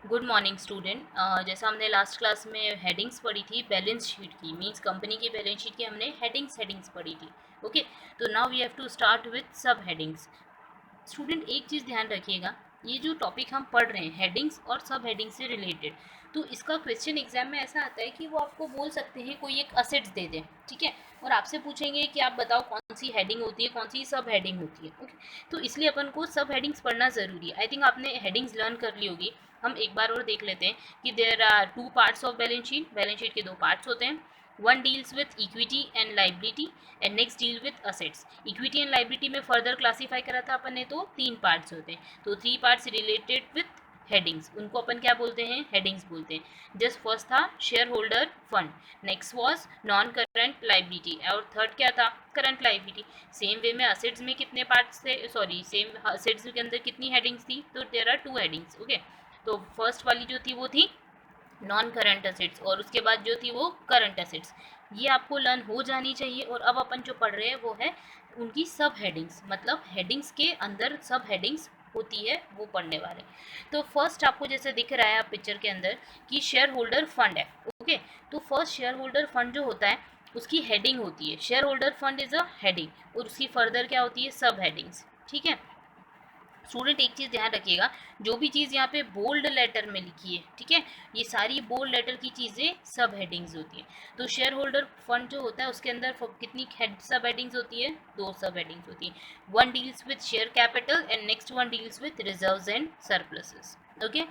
Good morning student. जैसा हमने last class में हेडिंग्स पढ़ी थी बैलेंस शीट की, मींस कंपनी की बैलेंस शीट की हमने हेडिंग्स पढ़ी थी। ओके, तो now we have to start with sub headings. Student एक चीज़ ध्यान रखिएगा, ये जो टॉपिक हम पढ़ रहे हैं हेडिंग्स और सब हेडिंग्स से रिलेटेड, तो इसका क्वेश्चन एग्जाम में ऐसा आता है कि वो आपको बोल सकते हैं कोई एक असेट्स दे दें, ठीक है, और आपसे पूछेंगे कि आप बताओ कौन सी हेडिंग होती है, कौन सी सब हेडिंग होती है। ओके, तो इसलिए अपन को सब हेडिंग्स पढ़ना ज़रूरी है। आई थिंक आपने हेडिंग्स लर्न कर ली होगी। हम एक बार और देख लेते हैं कि there are two parts of balance sheet के दो पार्ट्स होते हैं। One deals with equity and liability and next deal with assets. Equity and liability में फर्दर क्लासीफाई करा था अपन ने, तो तीन पार्ट्स होते हैं, तो three parts related with headings, उनको अपन क्या बोलते हैं, हेडिंग्स बोलते हैं। जस्ट फर्स्ट था share holder fund, next was non current liability और थर्ड क्या था, करंट लाइबिलिटी। सेम वे में असेट्स में कितने पार्ट्स थे, सॉरी सेम असेट्स के अंदर कितनी हेडिंग्स थी, तो there are two headings. Okay, तो फर्स्ट वाली जो थी वो थी नॉन करंट असेट्स और उसके बाद जो थी वो करंट असेट्स। ये आपको लर्न हो जानी चाहिए। और अब अपन जो पढ़ रहे हैं वो है उनकी सब हेडिंग्स, मतलब हेडिंग्स के अंदर सब हेडिंग्स होती है वो पढ़ने वाले। तो फर्स्ट आपको जैसे दिख रहा है आप पिक्चर के अंदर कि शेयर होल्डर फंड है। ओके, तो फर्स्ट शेयर होल्डर फंड जो होता है उसकी हेडिंग होती है, share holder fund is a heading, और उसकी फर्दर क्या होती है, सब हेडिंग्स। ठीक है स्टूडेंट, एक चीज़ ध्यान रखिएगा, जो भी चीज़ यहाँ पे बोल्ड लेटर में लिखी है, ठीक है, ये सारी बोल्ड लेटर की चीज़ें सब हेडिंग्स होती है। तो शेयर होल्डर फंड जो होता है उसके अंदर कितनी सब हेडिंग्स होती है, दो सब हेडिंग्स होती है। One deals with share capital and next one deals with reserves and surpluses. Okay,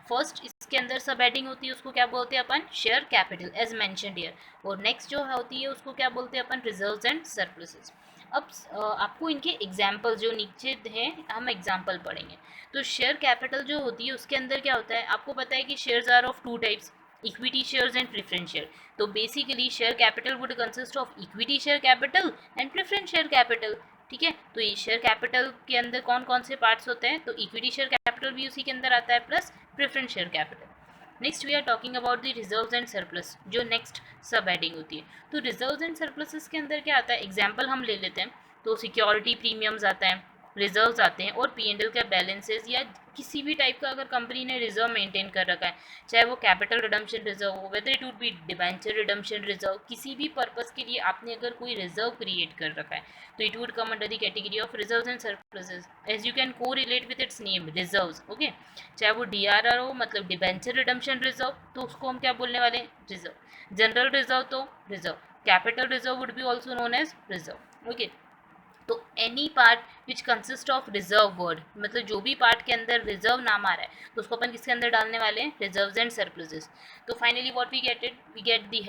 first इसके अंदर सब हेडिंग होती है, उसको क्या बोलते हैं अपन, share capital as mentioned here, और नेक्स्ट जो होती है उसको क्या बोलते हैं अपन, रिजर्व्स एंड सरप्लसेस। अब आपको इनके एग्जाम्पल जो नीचे हैं हम एग्जाम्पल पढ़ेंगे। तो शेयर कैपिटल जो होती है उसके अंदर क्या होता है, आपको पता है कि shares are of two types, equity shares and preference share. तो basically share capital would consist of equity share capital and preference share capital. ठीक है, तो ये शेयर कैपिटल के अंदर कौन कौन से पार्ट्स होते हैं, तो इक्विटी शेयर कैपिटल भी उसी के अंदर आता है plus preference share capital. Next we are talking about the reserves and surplus, जो नेक्स्ट सब हेडिंग होती है। तो रिजर्व्स एंड सरप्लसेस के अंदर क्या आता है, एग्जांपल हम ले लेते हैं, तो सिक्योरिटी प्रीमियम्स आता है, रिजर्व्स आते हैं, और P&L का बैलेंसेस या किसी भी टाइप का अगर कंपनी ने रिजर्व मेंटेन कर रखा है, चाहे वो कैपिटल रिडम्पशन रिजर्व हो, weather it would B debenture redemption reserve, किसी भी पर्पस के लिए आपने अगर कोई रिजर्व क्रिएट कर रखा है, तो it would come under the category of reserves and surpluses, as you can को relate with its name reserves. Okay, चाहे वो DRR हो, मतलब डिबेंचर रिडम्पशन रिजर्व, तो उसको हम क्या बोलने वाले हैं, रिजर्व। जनरल रिजर्व तो reserve, capital reserve would be also known as reserve. Okay, तो any part which consist of reserve word, मतलब जो भी पार्ट के अंदर रिजर्व नाम आ रहा है तो उसको अपन किसके अंदर डालने वाले हैं, रिजर्व्स एंड सरप्लसेस। तो finally what we get it, we get the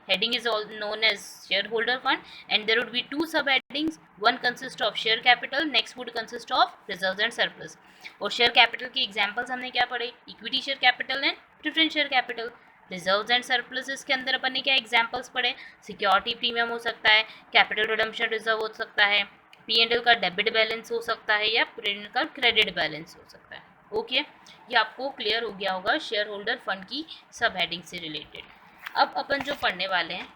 heading is known as share holder fund and there would be two sub headings, one consist of share capital, next would consist of reserves and surplus. और share capital के examples हमने क्या पढ़े, equity share capital and preference share capital. Reserves and surpluses के अंदर अपन ने क्या examples पढ़े, सिक्योरिटी प्रीमियम हो सकता है, कैपिटल रिडम्पशन रिजर्व हो सकता है, P&L का डेबिट बैलेंस हो सकता है, या P&L का क्रेडिट बैलेंस हो सकता है। ओके, ये आपको क्लियर हो गया होगा शेयर होल्डर फंड की सब हेडिंग से रिलेटेड। अब अपन जो पढ़ने वाले हैं,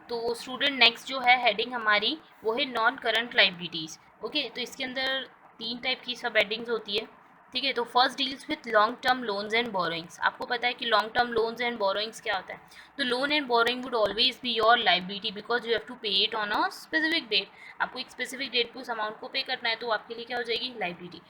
तो स्टूडेंट नेक्स्ट जो है हेडिंग हमारी वो है नॉन करंट लाइबिलिटीज़। ओके, तो इसके अंदर तीन टाइप की सब हेडिंग्स होती है। ठीक है, तो first deals with long term loans and borrowings. आपको पता है कि long term loans and borrowings क्या होता है, तो loan and borrowing would always be your liability because you have to pay it on a specific date. आपको एक स्पेसिफिक डेट पे उस अमाउंट को पे करना है, तो आपके लिए क्या हो जाएगी, लाइबिलिटी।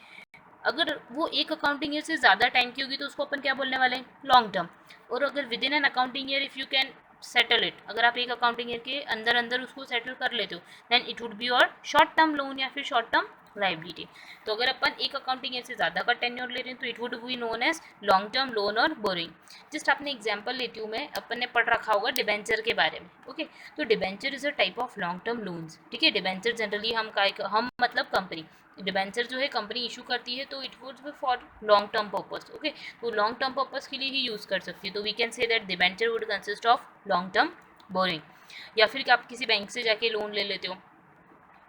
अगर वो एक अकाउंटिंग ईयर से ज़्यादा टाइम की होगी तो उसको अपन क्या बोलने वाले हैं, लॉन्ग टर्म। और अगर with in an accounting year if you can settle it, अगर आप एक अकाउंटिंग ईयर के अंदर अंदर उसको सेटल कर लेते हो, then it would be your short term loan या फिर शॉर्ट टर्म लाइबिलिटी। तो अगर अपन एक अकाउंटिंग ईयर से ज़्यादा का टेन्योर ले रहे हैं तो it would be known as long term loan और बोरिंग। जस्ट आपने एग्जाम्पल लेती हूँ मैं, अपन ने पढ़ रखा होगा डिबेंचर के बारे में। ओके, तो debenture is a type of long term loans. ठीक है, डिबेंचर जनरली हम मतलब कंपनी, डिबेंचर जो है कंपनी इशू करती है, तो it would be for long term purpose. Okay, तो लॉन्ग टर्म पर्पस के लिए ही यूज़ कर सकती है, तो we can say that debenture would consist of long term borrowing. या फिर आप किसी बैंक से जाके लोन ले लेते हो,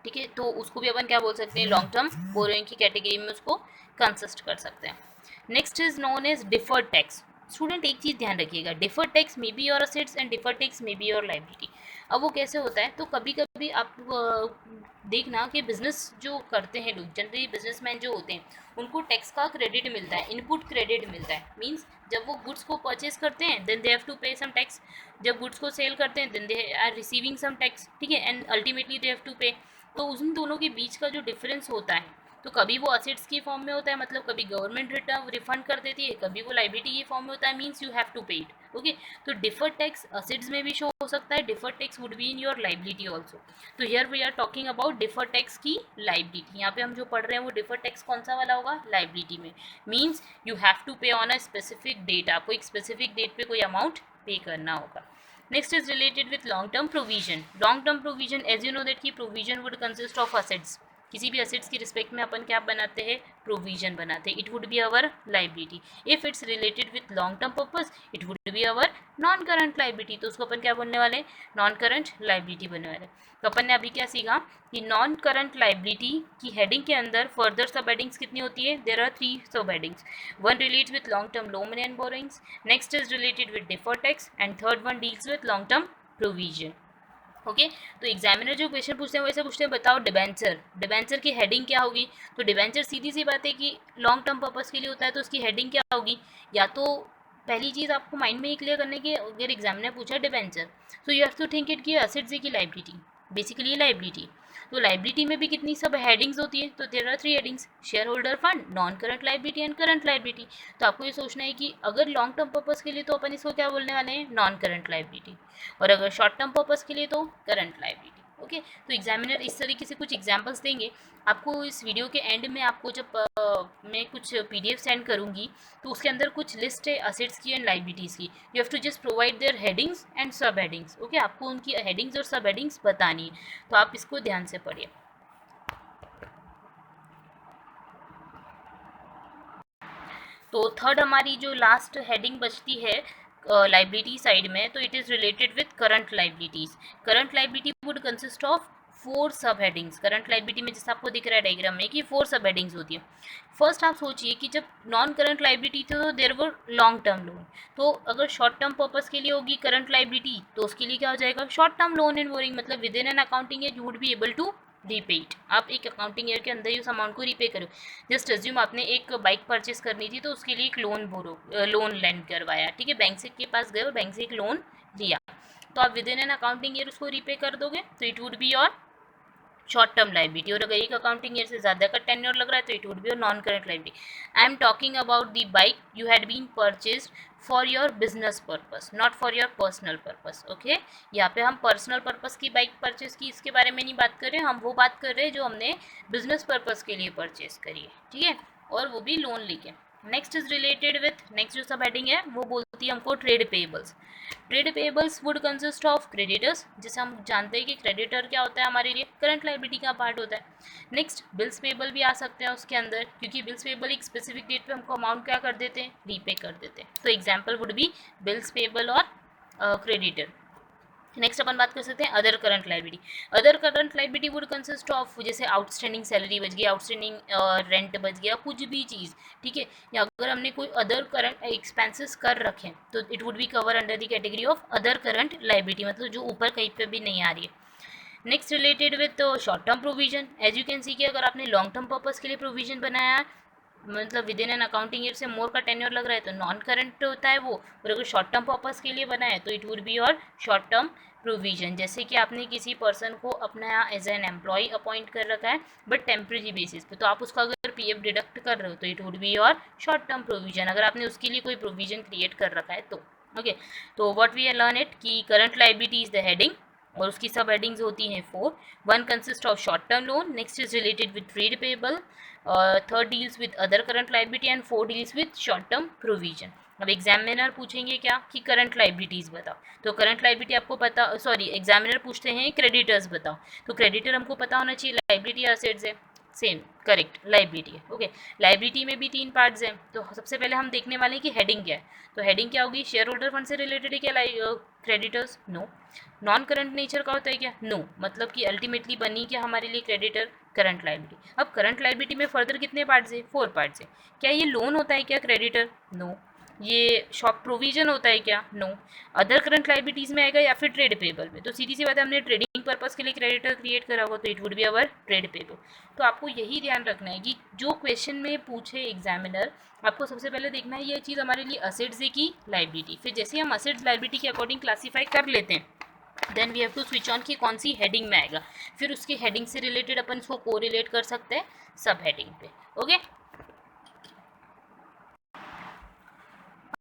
ठीक है, तो उसको भी अपन क्या बोल सकते हैं, लॉन्ग टर्म बोरोइंग की कैटेगरी में उसको कंसिस्ट कर सकते हैं। Next is known as deferred tax. Student एक चीज़ ध्यान रखिएगा, deferred tax may be your assets and deferred tax may be your liability. अब वो कैसे होता है, तो कभी कभी आप देखना कि बिजनेस जो करते हैं लोग, जनरली बिजनेसमैन जो होते हैं, उनको टैक्स का क्रेडिट मिलता है, इनपुट क्रेडिट मिलता है। मींस जब वो गुड्स को परचेज करते हैं then they have to pay some tax, जब गुड्स को सेल करते हैं then they are receiving some tax, ठीक है, and ultimately they have to pay. तो उन दोनों के बीच का जो डिफरेंस होता है, तो कभी वो असेट्स की फॉर्म में होता है, मतलब कभी गवर्नमेंट रिटर्न रिफंड कर देती है, कभी वो लाइबिलिटी की फॉर्म में होता है, means you have to pay it. Okay, तो डिफर्ड टैक्स असेट्स में भी शो हो सकता है, deferred tax would be in your liability also. तो here we are talking about deferred tax की लाइबिलिटी। यहाँ पे हम जो पढ़ रहे हैं वो डिफर्ड टैक्स कौन सा वाला होगा, लाइबिलिटी में। मीन्स यू हैव टू पे ऑन अ स्पेसिफिक डेट, आपको एक स्पेसिफिक डेट पे कोई अमाउंट पे करना होगा। Next is related with long term provision. Long term provision, as you know that की provision would consist of assets. किसी भी असेट्स की रिस्पेक्ट में अपन क्या बनाते हैं, प्रोविजन बनाते हैं। It would be our liability. If it's related with long term purpose it would be our non current liability. तो उसको अपन क्या बोलने वाले, नॉन करंट लाइबिलिटी बनने वाले। तो अपन ने अभी क्या सीखा कि नॉन करंट लाइबिलिटी की हेडिंग के अंदर फर्दर सब हेडिंग्स कितनी होती है, देयर आर 3 सब headings. One relates with long term loan and borrowings, next is related with deferred tax, and third one deals with long term provision. Okay, तो examiner जो क्वेश्चन पूछते हैं वैसे पूछते हैं, बताओ डिबेंचर, डिबेंचर की हेडिंग क्या होगी। तो डिबेंचर सीधी सी बात है कि लॉन्ग टर्म पर्पस के लिए होता है, तो उसकी हेडिंग क्या होगी। या तो पहली चीज़ आपको माइंड में ही क्लियर करने की, अगर एग्जामिनर पूछा डिबेंचर, तो you have to think it कि असेट्स की लाइबिलिटी, बेसिकली ये लाइबिलिटी। तो लाइबिलिटी में भी कितनी सब हेडिंग्स होती है, तो there are 3 headings, share holder fund, non current liability and current liability. तो आपको ये सोचना है कि अगर लॉन्ग टर्म पर्पस के लिए तो अपन इसको क्या बोलने वाले हैं, नॉन करंट लाइबिलिटी, और अगर शॉर्ट टर्म पर्पस के लिए तो करंट लाइबिलिटी। ओके, तो एग्जामिनर इस तरीके से कुछ एग्जांपल्स देंगे आपको। इस वीडियो के एंड में आपको जब मैं कुछ पीडीएफ सेंड करूंगी तो उसके अंदर कुछ लिस्ट है असेट्स की एंड लाइबिलिटीज़ की। You have to just provide their headings and sub headings. Okay, आपको उनकी हेडिंग्स और सब हेडिंग्स बतानी है, तो आप इसको ध्यान से पढ़िए। तो थर्ड हमारी जो लास्ट हेडिंग बचती है लाइबिलिटी साइड में, तो it is related with current liabilities. Current liability would consist of 4 सब हेडिंग्स। करंट लाइबिलिटी में जैसे आपको दिख रहा है डायग्राम में कि 4 सब हेडिंग्स होती है। फर्स्ट आप सोचिए कि जब नॉन करंट लाइबिलिटी थी तो there were long term loan. तो अगर शॉर्ट टर्म पर्पस के लिए होगी करंट लाइबिलिटी, तो उसके लिए क्या हो जाएगा, short term loan and borrowing, मतलब within an accounting year you would be able to repay it. आप एक अकाउंटिंग ईयर के अंदर ही उस अमाउंट को रीपे करो। जस्ट अज्यूम आपने एक बाइक परचेस करनी थी, तो उसके लिए एक लोन लैंड करवाया, ठीक है, बैंक से के पास गए और बैंक से एक लोन लिया, तो आप with in an accounting year उसको रीपे कर दोगे, तो it would be your short term liability. और अगर एक अकाउंटिंग ईयर से ज़्यादा का टेन्योर लग रहा है तो it would be your non current liability. I am talking about the bike you had been purchased for your business purpose, not for your personal purpose. Okay, यहाँ पे हम पर्सनल पर्पस की बाइक परचेज की, इसके बारे में नहीं बात कर रहे, हम वो बात कर रहे हैं जो हमने बिजनेस पर्पस के लिए परचेज करी है, ठीक है, और वो भी लोन लेके। Next is related with, next जो सब हेडिंग है वो बोलती है हमको trade payables. Trade payables would consist of creditors, जैसे हम जानते हैं कि क्रेडिटर क्या होता है हमारे लिए, करंट लाइबिलिटी का पार्ट होता है। नेक्स्ट बिल्स पेएबल भी आ सकते हैं उसके अंदर, क्योंकि बिल्स पेएबल एक स्पेसिफिक डेट पे हमको अमाउंट क्या कर देते हैं, रीपे कर देते हैं। तो example would be bills payable और क्रेडिटर। नेक्स्ट अपन बात कर सकते हैं other current liability. Other current liability would consist of, जैसे आउटस्टैंडिंग सैलरी बच गई, आउटस्टैंडिंग रेंट बच गया, कुछ भी चीज़, ठीक है, या अगर हमने कोई अदर करंट एक्सपेंसेस कर रखे तो it would B cover under the category of other current liability, मतलब जो ऊपर कहीं पे भी नहीं आ रही है। Next related with short term provision, as you can see कि अगर आपने लॉन्ग टर्म पर्पस के लिए प्रोविजन बनाया, मतलब within an accounting year से मोर का टेन्योर लग रहा है, तो नॉन करंट होता है वो। और अगर शॉर्ट टर्म पर्पस के लिए बनाया तो it would be your short term provision. जैसे कि आपने किसी पर्सन को अपना एज एन एम्प्लॉय अपॉइंट कर रखा है बट टेम्प्रेरी बेसिस पे, तो आप उसका अगर पीएफ डिडक्ट कर रहे हो तो it would be your short term provision, अगर आपने उसके लिए कोई प्रोविजन क्रिएट कर रखा है तो। ओके, तो व्हाट वी लर्न इट कि current liability is the heading और उसकी सब हेडिंग्स होती हैं 4। One consist of short term loan, next is related with trade payable, third deals with other current liability and 4 deals with short term provision. अब examiner पूछेंगे क्या कि current liabilities बताओ, तो करंट लाइबिलिटी आपको पता, सॉरी एग्जामिनर पूछते हैं क्रेडिटर्स बताओ, तो क्रेडिटर हमको पता होना चाहिए, लाइबिलिटी एसेट्स है, सेम करेक्ट लाइबिलिटी है। ओके, लाइबिलिटी में भी 3 पार्ट्स हैं, तो सबसे पहले हम देखने वाले हैं कि हेडिंग क्या है। तो हेडिंग क्या होगी, शेयर होल्डर फंड से रिलेटेड है क्या creditors, no. Non current nature का होता है क्या, नो, मतलब कि अल्टीमेटली बनी क्या हमारे लिए क्रेडिटर, करंट लाइबिलिटी। अब करंट लाइबिलिटी में फर्दर कितने पार्ट्स है, 4 पार्ट्स है। क्या ये लोन होता है क्या क्रेडिटर, नो। ये शॉप प्रोविजन होता है क्या? नो। अदर करंट लाइबिलिटीज में आएगा या फिर ट्रेड पेबल में? तो सीधी सी बात है, हमने ट्रेडिंग पर्पस के लिए क्रेडिटर क्रिएट करा होगा तो it would be our trade payable. तो आपको यही ध्यान रखना है कि जो क्वेश्चन में पूछे एग्जामिनर, आपको सबसे पहले देखना है ये चीज़ हमारे लिए असेट्स है कि लाइबिलिटी। फिर जैसे हम असेट्स लाइबिलिटी के अकॉर्डिंग क्लासीफाई कर लेते हैं, then we have to switch on कि कौन सी हेडिंग में आएगा। फिर उसकी हेडिंग से रिलेटेड अपन इसको कोरिलेट कर सकते हैं सब हेडिंग पे। ओके,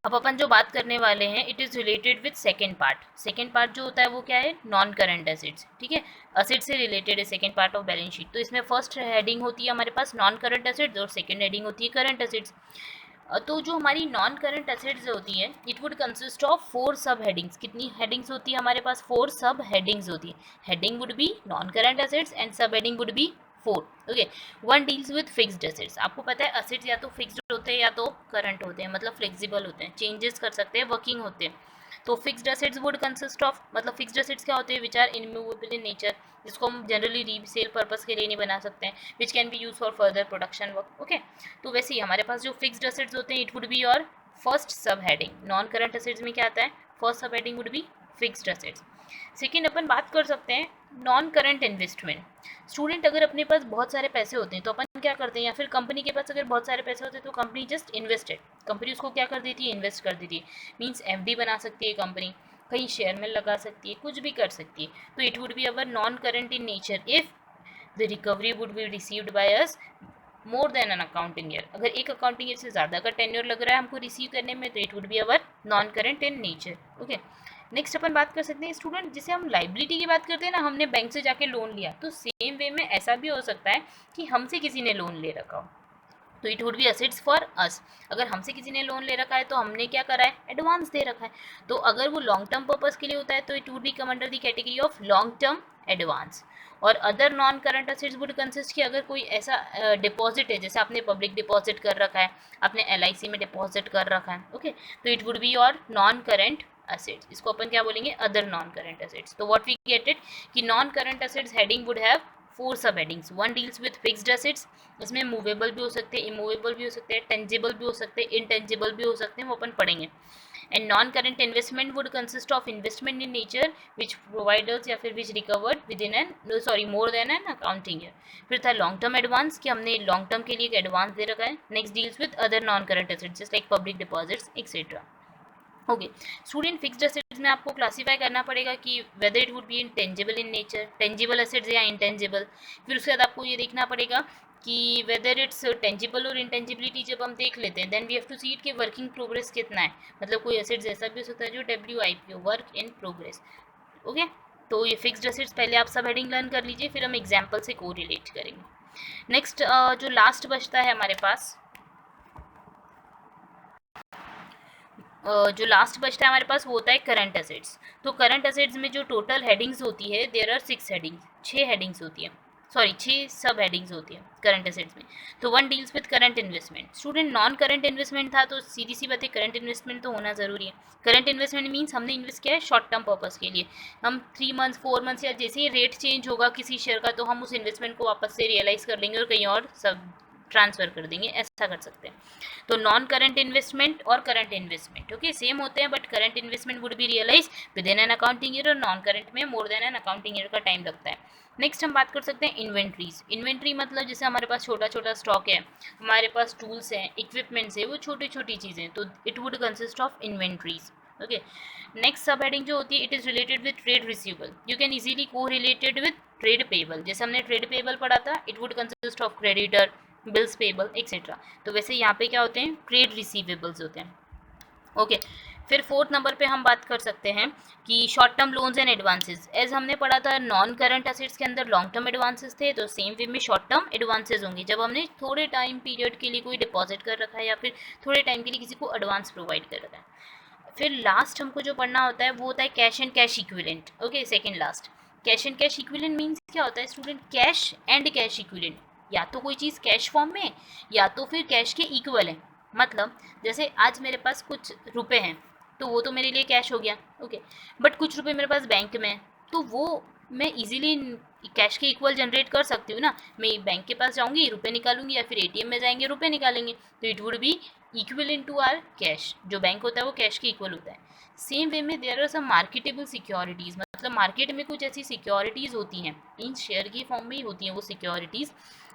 अब अपन जो बात करने वाले हैं it is related with second part. Second part जो होता है वो क्या है? Non current assets. ठीक है, असेट से रिलेटेड है second part of balance sheet. तो इसमें फर्स्ट हेडिंग होती है हमारे पास नॉन करंट एसेट्स और सेकेंड हेडिंग होती है करंट एसेट्स। तो जो हमारी नॉन करंट एसेट्स होती है इट वुड कंसिस्ट ऑफ 4 सब हेडिंग्स। कितनी हेडिंग्स होती है हमारे पास? 4 सब हेडिंग्स होती है। Heading would be non current assets and sub heading would be 4। Okay, one deals with fixed assets. आपको पता है असेट्स या तो फिक्स्ड होते हैं या तो करंट होते हैं, मतलब फ्लेक्सिबल होते हैं, चेंजेस कर सकते हैं, वर्किंग होते हैं। तो fixed assets would consist of, मतलब फिक्स्ड एसेट्स क्या होते हैं? Which are immovable in nature, जिसको हम जनरली रीसेल पर्पस के लिए नहीं बना सकते हैं, which can be use for further production work. Okay, तो वैसे ही हमारे पास जो फिक्स्ड एसेट्स होते हैं it would be your first sub heading. Non current assets में क्या आता है? First sub heading would be fixed assets. Second अपन बात कर सकते हैं नॉन करंट इन्वेस्टमेंट। स्टूडेंट अगर अपने पास बहुत सारे पैसे होते हैं तो अपन क्या करते हैं, या फिर कंपनी के पास अगर बहुत सारे पैसे होते हैं तो कंपनी जस्ट इन्वेस्टेड, कंपनी उसको क्या कर देती है? इन्वेस्ट कर देती है। मीन्स एफडी बना सकती है कंपनी, कहीं शेयर में लगा सकती है, कुछ भी कर सकती है। तो it would be our non current in nature if the recovery would be received by us more than an accounting year. अगर एक अकाउंटिंग ईयर से ज़्यादा का टेन्योर लग रहा है हमको रिसीव करने में तो it would be our non current in nature. Okay, next अपन बात कर सकते हैं स्टूडेंट, जिसे हम लाइबिलिटी की बात करते हैं ना, हमने बैंक से जाके लोन लिया, तो सेम वे में ऐसा भी हो सकता है कि हमसे किसी ने लोन ले रखा हो, तो it would B assets for us. अगर हमसे किसी ने लोन ले रखा है तो हमने क्या करा है? एडवांस दे रखा है। तो अगर वो लॉन्ग टर्म पर्पस के लिए होता है तो it would be come under the category of long term advance. और other non current assets would consist कि अगर कोई ऐसा डिपॉजिट है, जैसे आपने पब्लिक डिपॉजिट कर रखा है, आपने LIC में डिपॉजिट कर रखा है, ओके, तो it would be your non current assets. इसको अपन क्या बोलेंगे? Other non current assets. तो व्हाट वी गेट इट कि non current assets heading would have 4 सब headings. One deals with fixed assets, इसमें मूवेबल भी हो सकते हैं, इमूवेबल भी हो सकते हैं, टेंजिबल भी हो सकते हैं, इनटेंजिबल भी हो सकते हैं, वो अपन पढ़ेंगे। And non current investment would consist of investment in nature which providers या फिर which recovered within an more than an accounting year. फिर था लॉन्ग टर्म एडवांस कि हमने लॉन्ग टर्म के लिए एक एडवांस दे रखा है। Next deals with other non current assets just like public deposits etcetera. Okay, student fixed assets में आपको क्लासीफाई करना पड़ेगा कि whether it would be tangible in nature, tangible assets या इंटेंजिबल। फिर उसके बाद आपको ये देखना पड़ेगा कि वेदर इट्स टेंजिबल और इंटेंजिबिलिटी जब हम देख लेते हैं then we have to see it कि वर्किंग प्रोग्रेस कितना है, मतलब कोई एसेट्स ऐसा भी हो सकता है जो WIPO, work in progress. Okay, तो ये फिक्स्ड एसेट्स पहले आप सब हेडिंग लर्न कर लीजिए, फिर हम एग्जाम्पल से को रिलेट करेंगे। नेक्स्ट जो लास्ट बचता है हमारे पास, जो लास्ट बचता है हमारे पास वो होता है करंट एसेट्स। तो करंट एसेट्स में जो टोटल हेडिंग्स होती है देयर आर 6 हेडिंग्स, 6 हेडिंग्स होती है, सॉरी 6 सब हेडिंग्स होती है करंट एसेट्स में। तो one deals with current investment. Student non current investment था तो सीधी सी बात है करंट इन्वेस्टमेंट तो होना ज़रूरी है। करंट इन्वेस्टमेंट मीन्स हमने इन्वेस्ट किया है शॉर्ट टर्म पर्पस के लिए, हम 3 मंथ्स 4 मंथ्स या जैसे ही रेट चेंज होगा किसी शेयर का तो हम उस इन्वेस्टमेंट को वापस से रियलाइज कर लेंगे और कहीं और सब ट्रांसफ़र कर देंगे, ऐसा कर सकते हैं। तो नॉन करंट इन्वेस्टमेंट और करंट इन्वेस्टमेंट ओके सेम होते हैं, but current investment would be realise within an accounting year और नॉन करंट में more than an accounting year का टाइम लगता है। नेक्स्ट हम बात कर सकते हैं इन्वेंट्रीज। इन्वेंट्री मतलब जैसे हमारे पास छोटा छोटा स्टॉक है, हमारे पास टूल्स हैं, इक्विपमेंट्स है, वो छोटी छोटी चीज़ें, तो it would consist of inventories. Okay, next sub heading जो होती है it is related with trade receivable, you can easily को रिलेटेड विद ट्रेड पेबल। जैसे हमने ट्रेड पेबल पढ़ा था, it would consist of creditor, bills payable etcetera. तो वैसे यहाँ पे क्या होते हैं? ट्रेड रिसीवेबल्स होते हैं। ओके, फिर फोर्थ नंबर पे हम बात कर सकते हैं कि short term loans and advances. As हमने पढ़ा था नॉन करंट एसेट्स के अंदर लॉन्ग टर्म एडवांसेस थे, तो सेम वे में शॉर्ट टर्म एडवांसेस होंगे जब हमने थोड़े टाइम पीरियड के लिए कोई डिपॉजिट कर रखा है या फिर थोड़े टाइम के लिए किसी को एडवांस प्रोवाइड कर रखा है। फिर लास्ट हमको जो पढ़ना होता है वो होता है cash and cash equivalent. Okay, second last cash and cash equivalent means क्या होता है student? Cash and cash equivalent, या तो कोई चीज़ कैश फॉर्म में या तो फिर कैश के इक्वल है। मतलब जैसे आज मेरे पास कुछ रुपए हैं तो वो तो मेरे लिए कैश हो गया, ओके, बट कुछ रुपए मेरे पास बैंक में है तो वो मैं इजीली कैश के इक्वल जनरेट कर सकती हूँ ना। मैं बैंक के पास जाऊँगी, रुपए निकालूंगी, या फिर एटीएम में जाएंगे, रुपए निकालेंगे, तो it would be equivalent to our cash. जो बैंक होता है वो कैश के इक्वल होता है। सेम वे में there are some marketable securities, मतलब मार्केट में कुछ ऐसी सिक्योरिटीज़ होती हैं, इन शेयर की फॉर्म में ही होती हैं वो सिक्योरिटीज़,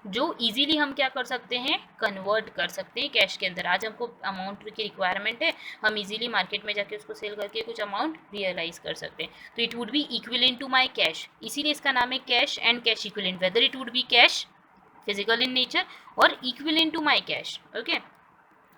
जो इजीली हम क्या कर सकते हैं, कन्वर्ट कर सकते हैं कैश के अंदर। आज हमको अमाउंट की रिक्वायरमेंट है, हम इजीली मार्केट में जाके उसको सेल करके कुछ अमाउंट रियलाइज कर सकते हैं। तो it would be equivalent to my cash, इसीलिए इसका नाम है cash and cash equivalent, whether it would be cash physical in nature और equivalent to my cash. Okay,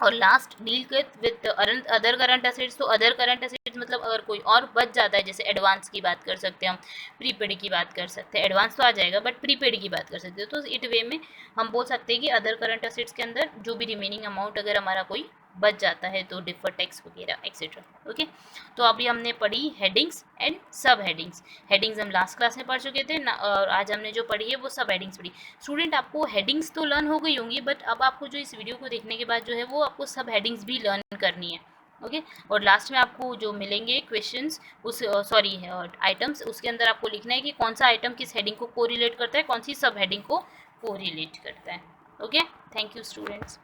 और last deal with other current assets. तो अदर करंट असेट्स मतलब अगर कोई और बच जाता है, जैसे एडवांस की बात कर सकते हैं हम, प्रीपेड की बात कर सकते हैं, एडवांस तो आ जाएगा बट प्रीपेड की बात कर सकते हैं, तो इट वे में हम बोल सकते हैं कि अदर करंट असेट्स के अंदर जो भी रिमेनिंग अमाउंट अगर हमारा कोई बच जाता है, तो डिफर टैक्स वगैरह एक्सेट्रा। ओके, तो अभी हमने पढ़ी headings and sub headings. Headings हम लास्ट क्लास में पढ़ चुके थे ना, और आज हमने जो पढ़ी है वो सब हेडिंग्स पढ़ी। स्टूडेंट, आपको हेडिंग्स तो लर्न हो गई होंगी, बट अब आपको जो इस वीडियो को देखने के बाद जो है वो आपको सब हेडिंग्स भी लर्न करनी है। ओके, और लास्ट में आपको जो मिलेंगे क्वेश्चंस, उस सॉरी आइटम्स, उसके अंदर आपको लिखना है कि कौन सा आइटम किस हेडिंग को कोरिलेट करता है, कौन सी सब हेडिंग को कोरिलेट करता है। Okay, thank you students.